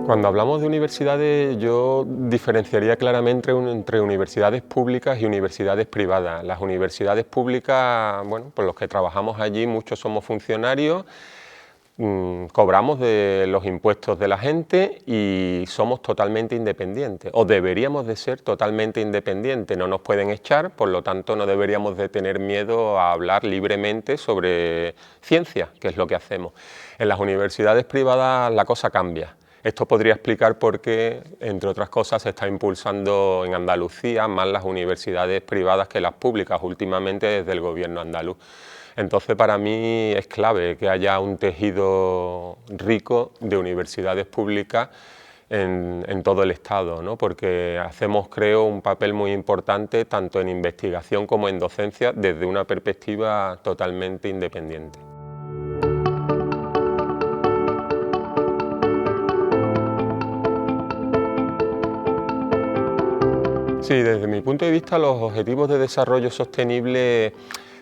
Cuando hablamos de universidades, yo diferenciaría claramente entre universidades públicas y universidades privadas. Las universidades públicas, bueno, pues los que trabajamos allí, muchos somos funcionarios, cobramos de los impuestos de la gente y somos totalmente independientes, o deberíamos de ser totalmente independientes. No nos pueden echar, por lo tanto no deberíamos de tener miedo a hablar libremente sobre ciencia, que es lo que hacemos. En las universidades privadas la cosa cambia. Esto podría explicar por qué, entre otras cosas, se está impulsando en Andalucía más las universidades privadas que las públicas, últimamente desde el gobierno andaluz. Entonces, para mí es clave que haya un tejido rico de universidades públicas en todo el Estado, ¿no? Porque hacemos, creo, un papel muy importante tanto en investigación como en docencia desde una perspectiva totalmente independiente. Sí, desde mi punto de vista los objetivos de desarrollo sostenible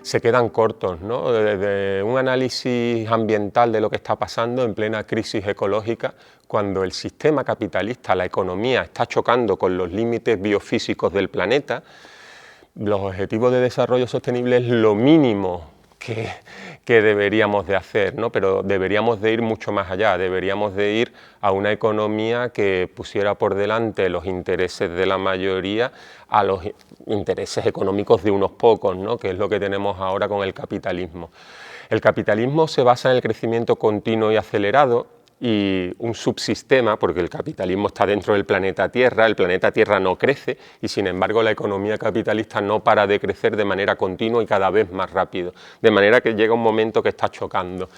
se quedan cortos, ¿no? Desde un análisis ambiental de lo que está pasando en plena crisis ecológica, cuando el sistema capitalista, la economía, está chocando con los límites biofísicos del planeta, los objetivos de desarrollo sostenible es lo mínimo que deberíamos de hacer, ¿no? Pero deberíamos de ir mucho más allá, deberíamos de ir a una economía que pusiera por delante los intereses de la mayoría a los intereses económicos de unos pocos, ¿no? Que es lo que tenemos ahora con el capitalismo. El capitalismo se basa en el crecimiento continuo y acelerado, y un subsistema, porque el capitalismo está dentro del planeta Tierra, el planeta Tierra no crece y sin embargo la economía capitalista no para de crecer de manera continua y cada vez más rápido, de manera que llega un momento que está chocando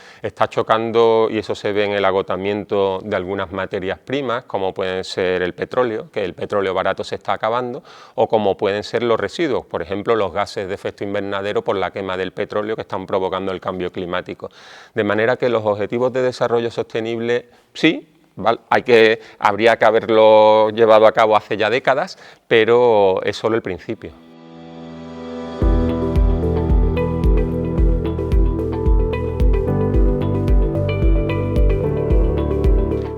y eso se ve en el agotamiento de algunas materias primas, como pueden ser el petróleo, que el petróleo barato se está acabando, o como pueden ser los residuos, por ejemplo los gases de efecto invernadero por la quema del petróleo que están provocando el cambio climático, de manera que los objetivos de desarrollo sostenible sí, habría que haberlo llevado a cabo hace ya décadas, pero es solo el principio.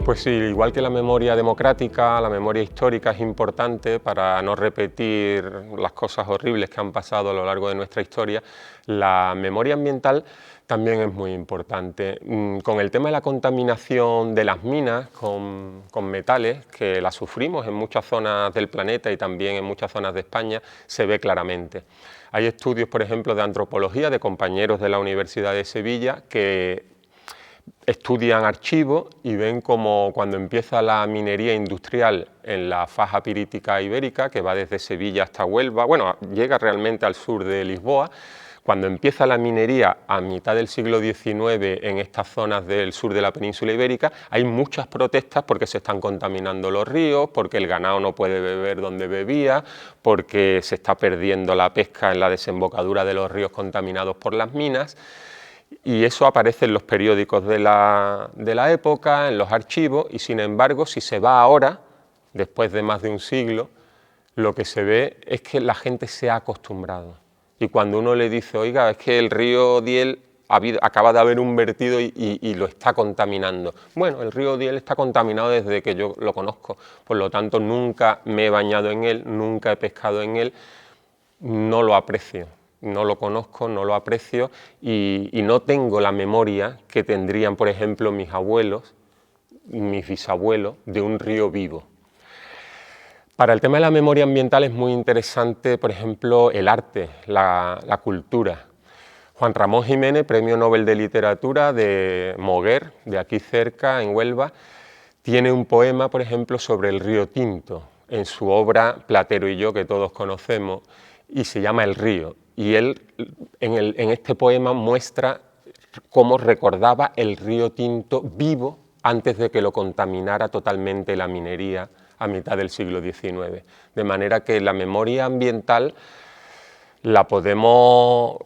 Pues sí, igual que la memoria democrática, la memoria histórica es importante para no repetir las cosas horribles que han pasado a lo largo de nuestra historia, la memoria ambiental también es muy importante. Con el tema de la contaminación de las minas con metales, que la sufrimos en muchas zonas del planeta y también en muchas zonas de España, se ve claramente. Hay estudios, por ejemplo, de antropología de compañeros de la Universidad de Sevilla que estudian archivos y ven como cuando empieza la minería industrial en la faja pirítica ibérica, que va desde Sevilla hasta Huelva, bueno, llega realmente al sur de Lisboa. Cuando empieza la minería a mitad del siglo XIX en estas zonas del sur de la península ibérica, hay muchas protestas porque se están contaminando los ríos, porque el ganado no puede beber donde bebía, porque se está perdiendo la pesca en la desembocadura de los ríos contaminados por las minas. Y eso aparece en los periódicos de la época, en los archivos, y sin embargo, si se va ahora, después de más de un siglo, lo que se ve es que la gente se ha acostumbrado. Y cuando uno le dice, oiga, es que el río Diel acaba de haber un vertido y lo está contaminando. Bueno, el río Diel está contaminado desde que yo lo conozco, por lo tanto nunca me he bañado en él, nunca he pescado en él, no lo aprecio. No lo conozco, no lo aprecio y no tengo la memoria que tendrían, por ejemplo, mis abuelos, mis bisabuelos, de un río vivo. Para el tema de la memoria ambiental es muy interesante, por ejemplo, el arte, la cultura. Juan Ramón Jiménez, Premio Nobel de Literatura de Moguer, de aquí cerca, en Huelva, tiene un poema, por ejemplo, sobre el río Tinto, en su obra Platero y yo, que todos conocemos, y se llama El río. Y él en este poema muestra cómo recordaba el río Tinto vivo antes de que lo contaminara totalmente la minería a mitad del siglo XIX. De manera que la memoria ambiental la podemos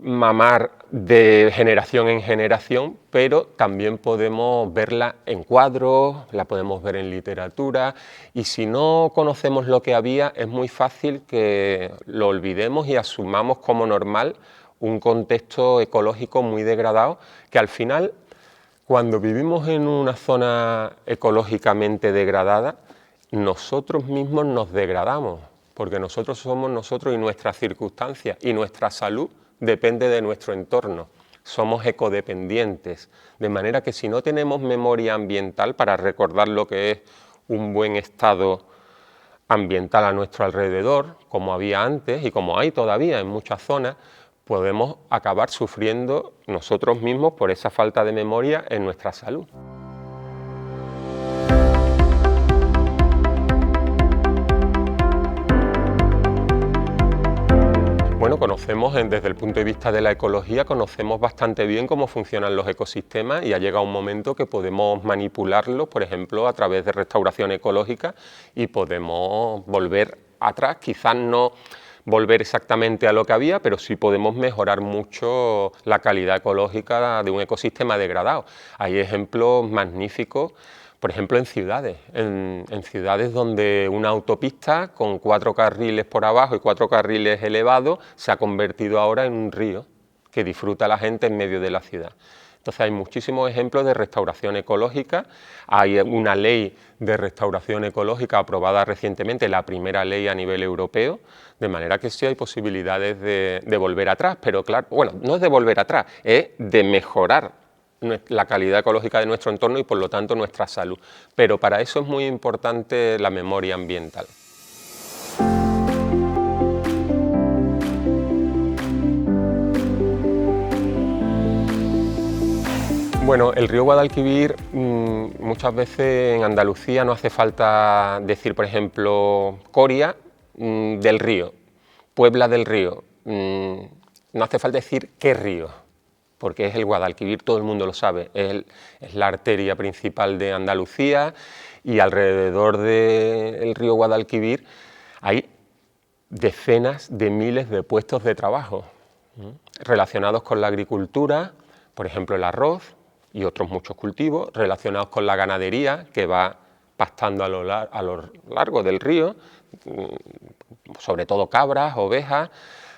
mamar de generación en generación, pero también podemos verla en cuadros, la podemos ver en literatura, y si no conocemos lo que había, es muy fácil que lo olvidemos y asumamos como normal un contexto ecológico muy degradado, que al final, Cuando vivimos en una zona ecológicamente degradada, nosotros mismos nos degradamos, porque nosotros somos nosotros y nuestras circunstancias, y nuestra salud depende de nuestro entorno. Somos ecodependientes, de manera que si no tenemos memoria ambiental para recordar lo que es un buen estado ambiental a nuestro alrededor, como había antes y como hay todavía en muchas zonas, podemos acabar sufriendo nosotros mismos por esa falta de memoria en nuestra salud. Bueno, conocemos desde el punto de vista de la ecología, conocemos bastante bien cómo funcionan los ecosistemas y ha llegado un momento que podemos manipularlos, por ejemplo, a través de restauración ecológica y podemos volver atrás, quizás no volver exactamente a lo que había, pero sí podemos mejorar mucho la calidad ecológica de un ecosistema degradado. Hay ejemplos magníficos, por ejemplo, en ciudades, en ciudades donde una autopista con 4 carriles por abajo y 4 carriles elevados se ha convertido ahora en un río que disfruta la gente en medio de la ciudad. Entonces hay muchísimos ejemplos de restauración ecológica, hay una ley de restauración ecológica aprobada recientemente, la primera ley a nivel europeo, de manera que sí hay posibilidades de volver atrás, pero claro, bueno, no es de volver atrás, es de mejorar la calidad ecológica de nuestro entorno y por lo tanto nuestra salud. Pero para eso es muy importante la memoria ambiental. Bueno, el río Guadalquivir, muchas veces en Andalucía no hace falta decir, por ejemplo, Coria del río, Puebla del río, no hace falta decir qué río, porque es el Guadalquivir, todo el mundo lo sabe, es la arteria principal de Andalucía y alrededor del río Guadalquivir hay decenas de miles de puestos de trabajo relacionados con la agricultura, por ejemplo el arroz y otros muchos cultivos, relacionados con la ganadería que va pastando a lo largo del río, sobre todo cabras, ovejas,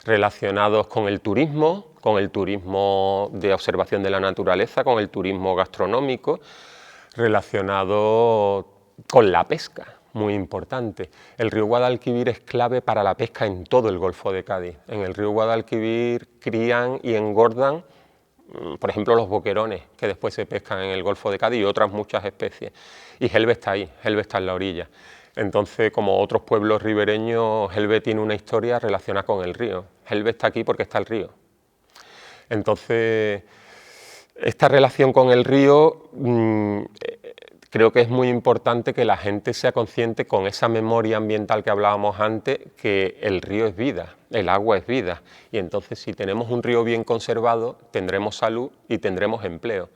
relacionados con el turismo de observación de la naturaleza, con el turismo gastronómico, relacionado con la pesca, muy importante. El río Guadalquivir es clave para la pesca en todo el Golfo de Cádiz. En el río Guadalquivir crían y engordan, por ejemplo, los boquerones, que después se pescan en el Golfo de Cádiz y otras muchas especies. Y Gelbe está ahí, Gelbe está en la orilla. Entonces, como otros pueblos ribereños, Gelbe tiene una historia relacionada con el río. Gelbe está aquí porque está el río. Entonces, esta relación con el río, creo que es muy importante que la gente sea consciente con esa memoria ambiental que hablábamos antes, que el río es vida, el agua es vida. Y entonces, si tenemos un río bien conservado, tendremos salud y tendremos empleo.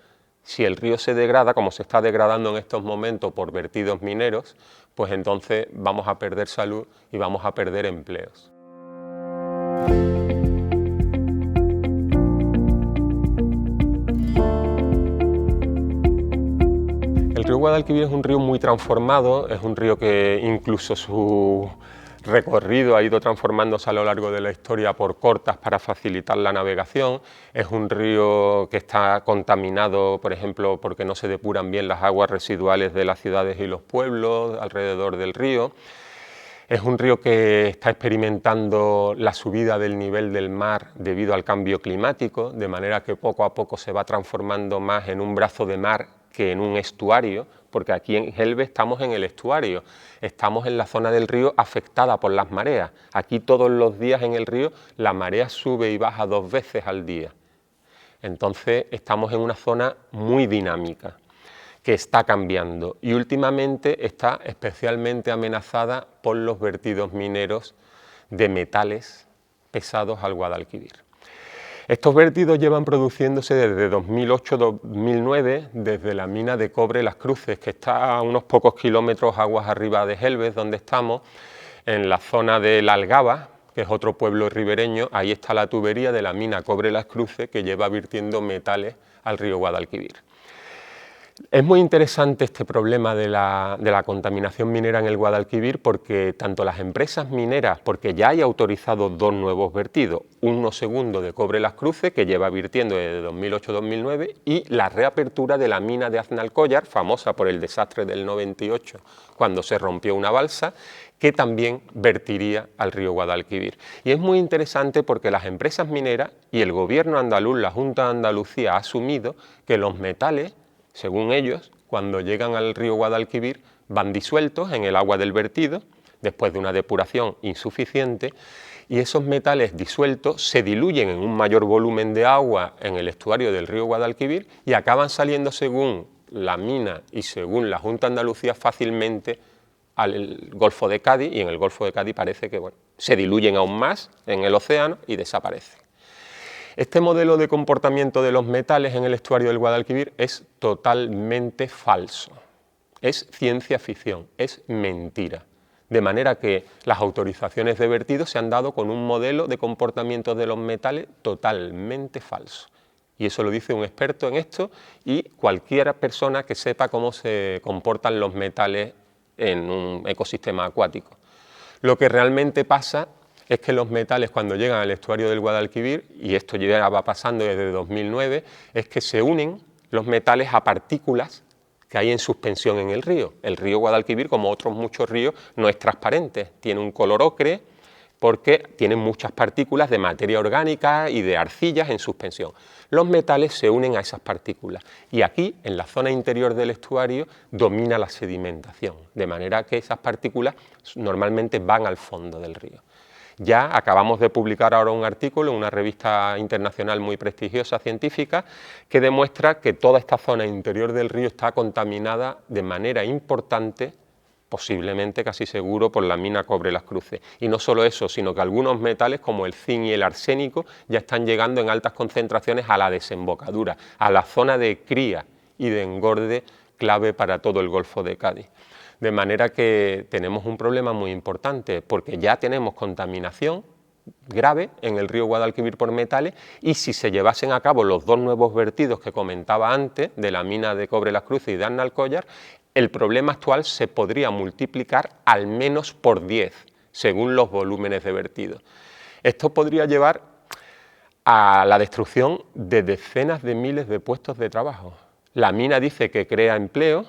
Si el río se degrada, como se está degradando en estos momentos por vertidos mineros, pues entonces vamos a perder salud y vamos a perder empleos. El río Guadalquivir es un río muy transformado, es un río que incluso su recorrido ha ido transformándose a lo largo de la historia por cortas para facilitar la navegación. Es un río que está contaminado, por ejemplo, porque no se depuran bien las aguas residuales de las ciudades y los pueblos alrededor del río. Es un río que está experimentando la subida del nivel del mar debido al cambio climático, de manera que poco a poco se va transformando más en un brazo de mar que en un estuario, porque aquí en Gelbe estamos en el estuario, estamos en la zona del río afectada por las mareas. Aquí todos los días en el río la marea sube y baja 2 veces al día. Entonces estamos en una zona muy dinámica, que está cambiando y últimamente está especialmente amenazada por los vertidos mineros de metales pesados al Guadalquivir. Estos vertidos llevan produciéndose desde 2008-2009, desde la mina de cobre Las Cruces, que está a unos pocos kilómetros aguas arriba de Gelbe, donde estamos, en la zona de La Algaba, que es otro pueblo ribereño. Ahí está la tubería de la mina Cobre Las Cruces, que lleva virtiendo metales al río Guadalquivir. Es muy interesante este problema de la contaminación minera en el Guadalquivir porque tanto las empresas mineras, porque ya hay autorizados 2 nuevos vertidos, uno segundo de Cobre Las Cruces, que lleva virtiendo desde 2008-2009, y la reapertura de la mina de Aznalcóllar, famosa por el desastre del 98, cuando se rompió una balsa, que también vertiría al río Guadalquivir. Y es muy interesante porque las empresas mineras y el gobierno andaluz, la Junta de Andalucía, ha asumido que los metales, según ellos, cuando llegan al río Guadalquivir, van disueltos en el agua del vertido, después de una depuración insuficiente, y esos metales disueltos se diluyen en un mayor volumen de agua en el estuario del río Guadalquivir y acaban saliendo, según la mina y según la Junta de Andalucía, fácilmente al Golfo de Cádiz, y en el Golfo de Cádiz parece que se diluyen aún más en el océano y desaparecen. Este modelo de comportamiento de los metales en el estuario del Guadalquivir es totalmente falso, es ciencia ficción, es mentira. De manera que las autorizaciones de vertido se han dado con un modelo de comportamiento de los metales totalmente falso. Y eso lo dice un experto en esto y cualquier persona que sepa cómo se comportan los metales en un ecosistema acuático. Lo que realmente pasa es que los metales, cuando llegan al estuario del Guadalquivir, y esto ya va pasando desde 2009, es que se unen los metales a partículas que hay en suspensión en el río. El río Guadalquivir, como otros muchos ríos, no es transparente, tiene un color ocre porque tiene muchas partículas de materia orgánica y de arcillas en suspensión. Los metales se unen a esas partículas y aquí, en la zona interior del estuario, domina la sedimentación, de manera que esas partículas normalmente van al fondo del río. Ya acabamos de publicar ahora un artículo en una revista internacional muy prestigiosa, científica, que demuestra que toda esta zona interior del río está contaminada de manera importante, posiblemente casi seguro, por la mina Cobre Las Cruces. Y no solo eso, sino que algunos metales como el zinc y el arsénico ya están llegando en altas concentraciones a la desembocadura, a la zona de cría y de engorde clave para todo el Golfo de Cádiz. De manera que tenemos un problema muy importante, porque ya tenemos contaminación grave en el río Guadalquivir por metales, y si se llevasen a cabo los 2 nuevos vertidos que comentaba antes, de la mina de Cobre Las Cruces y de Aznalcóllar, el problema actual se podría multiplicar al menos por 10, según los volúmenes de vertido. Esto podría llevar a la destrucción de decenas de miles de puestos de trabajo. La mina dice que crea empleo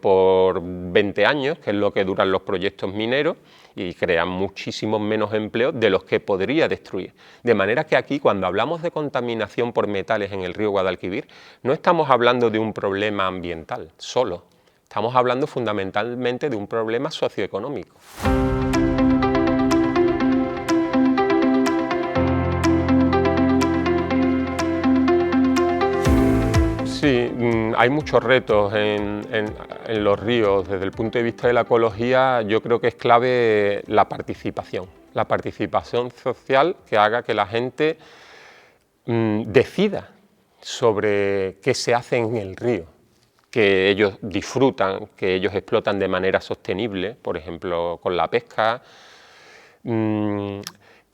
por 20 años, que es lo que duran los proyectos mineros, y crean muchísimos menos empleos de los que podría destruir. De manera que aquí, cuando hablamos de contaminación por metales en el río Guadalquivir, no estamos hablando de un problema ambiental solo, estamos hablando fundamentalmente de un problema socioeconómico. Sí, hay muchos retos en los ríos. Desde el punto de vista de la ecología, yo creo que es clave la participación social que haga que la gente decida sobre qué se hace en el río, que ellos disfrutan, que ellos explotan de manera sostenible, por ejemplo, con la pesca.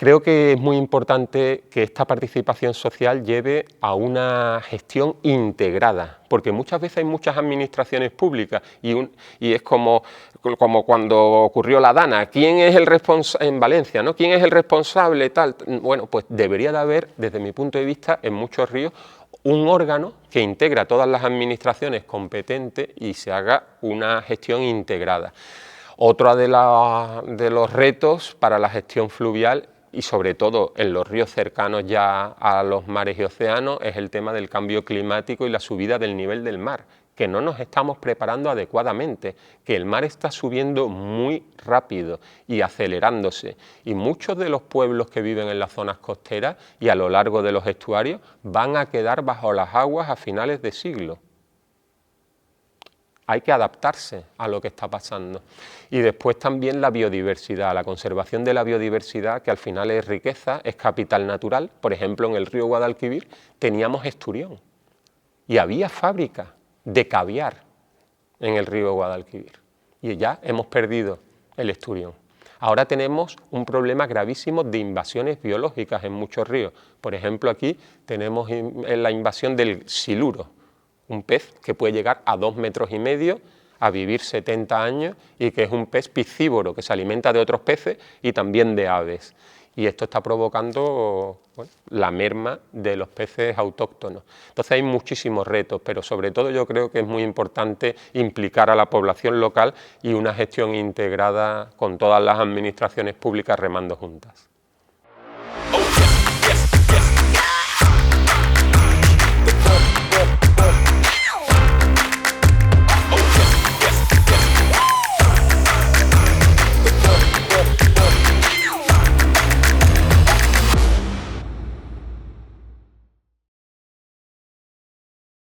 Creo que es muy importante que esta participación social lleve a una gestión integrada, porque muchas veces hay muchas administraciones públicas y es como cuando ocurrió la Dana. ¿Quién es el responsable en Valencia, ¿no? ¿Quién es el responsable tal? Bueno, pues debería de haber, desde mi punto de vista, en muchos ríos, un órgano que integra a todas las administraciones competentes y se haga una gestión integrada. Otro de los retos para la gestión fluvial, y sobre todo en los ríos cercanos ya a los mares y océanos, es el tema del cambio climático y la subida del nivel del mar, que no nos estamos preparando adecuadamente, que el mar está subiendo muy rápido y acelerándose, y muchos de los pueblos que viven en las zonas costeras y a lo largo de los estuarios van a quedar bajo las aguas a finales de siglo. Hay que adaptarse a lo que está pasando. Y después también la biodiversidad, la conservación de la biodiversidad, que al final es riqueza, es capital natural. Por ejemplo, en el río Guadalquivir teníamos esturión y había fábricas de caviar en el río Guadalquivir. Y ya hemos perdido el esturión. Ahora tenemos un problema gravísimo de invasiones biológicas en muchos ríos. Por ejemplo, aquí tenemos la invasión del siluro, un pez que puede llegar a 2,5 metros, a vivir 70 años y que es un pez piscívoro, que se alimenta de otros peces y también de aves. Y esto está provocando, bueno, la merma de los peces autóctonos. Entonces hay muchísimos retos, pero sobre todo yo creo que es muy importante implicar a la población local y una gestión integrada con todas las administraciones públicas remando juntas.